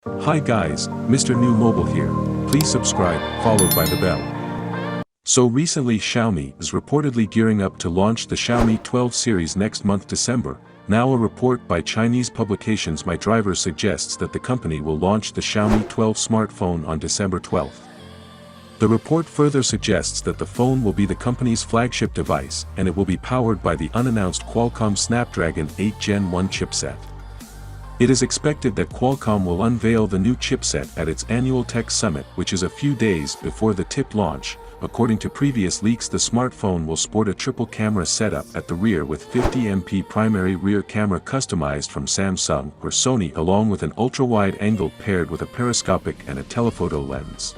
Hi guys, Mrnewmobile here. Please subscribe, followed by the bell. So recently Xiaomi is reportedly gearing up to launch the Xiaomi 12 series next month December. Now a report by Chinese publications My Driver suggests that the company will launch the Xiaomi 12 smartphone on December 12th. The report further suggests that the phone will be the company's flagship device and it will be powered by the unannounced Qualcomm Snapdragon 8 Gen 1 chipset. It is expected that Qualcomm will unveil the new chipset at its annual tech summit, which is a few days before the tipped launch. According to previous leaks, the smartphone will sport a triple camera setup at the rear with 50MP primary rear camera customized from Samsung or Sony, along with an ultra-wide angle paired with a periscopic and a telephoto lens.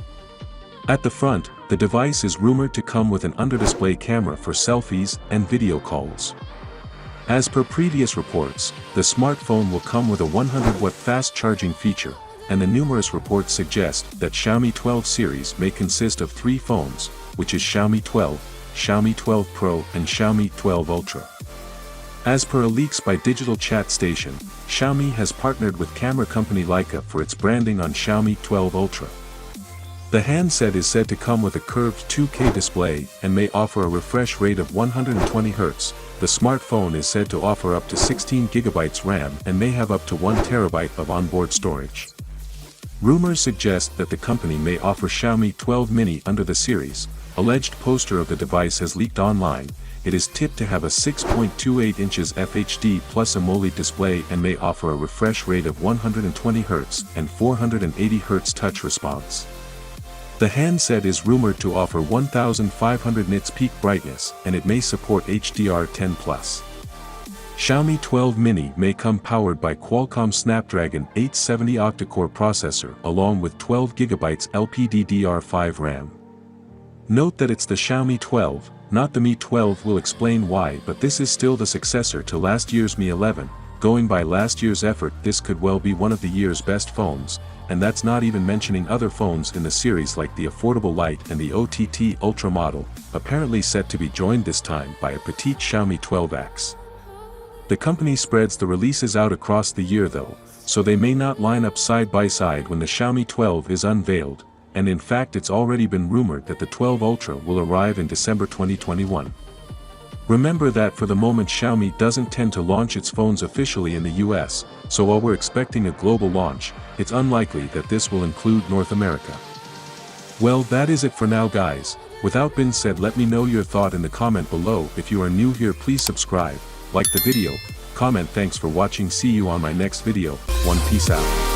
At the front, the device is rumored to come with an under-display camera for selfies and video calls. As per previous reports, the smartphone will come with a 100-watt fast charging feature, and the numerous reports suggest that Xiaomi 12 series may consist of three phones, which is Xiaomi 12, Xiaomi 12 Pro and Xiaomi 12 Ultra. As per leaks by Digital Chat Station, Xiaomi has partnered with camera company Leica for its branding on Xiaomi 12 Ultra. The handset is said to come with a curved 2K display and may offer a refresh rate of 120Hz. The smartphone is said to offer up to 16GB RAM and may have up to 1TB of onboard storage. Rumors suggest that the company may offer Xiaomi 12 mini under the series. Alleged poster of the device has leaked online. It is tipped to have a 6.28 inches FHD plus AMOLED display and may offer a refresh rate of 120Hz and 480Hz touch response. The handset is rumored to offer 1500 nits peak brightness and it may support HDR10+. Xiaomi 12 mini may come powered by Qualcomm Snapdragon 870 octa-core processor along with 12GB LPDDR5 RAM. Note that it's the Xiaomi 12, not the Mi 12. We'll explain why, but this is still the successor to last year's Mi 11. Going by last year's effort, this could well be one of the year's best phones, and that's not even mentioning other phones in the series like the affordable Lite and the OTT Ultra model, apparently set to be joined this time by a petite Xiaomi 12X. The company spreads the releases out across the year though, so they may not line up side by side when the Xiaomi 12 is unveiled, and in fact it's already been rumored that the 12 Ultra will arrive in December 2021. Remember that for the moment Xiaomi doesn't tend to launch its phones officially in the US, so while we're expecting a global launch, it's unlikely that this will include North America. Well, that is it for now guys. Without being said, let me know your thought in the comment below. If you are new here, please subscribe, like the video, comment. Thanks for watching. See you on my next video. Peace out.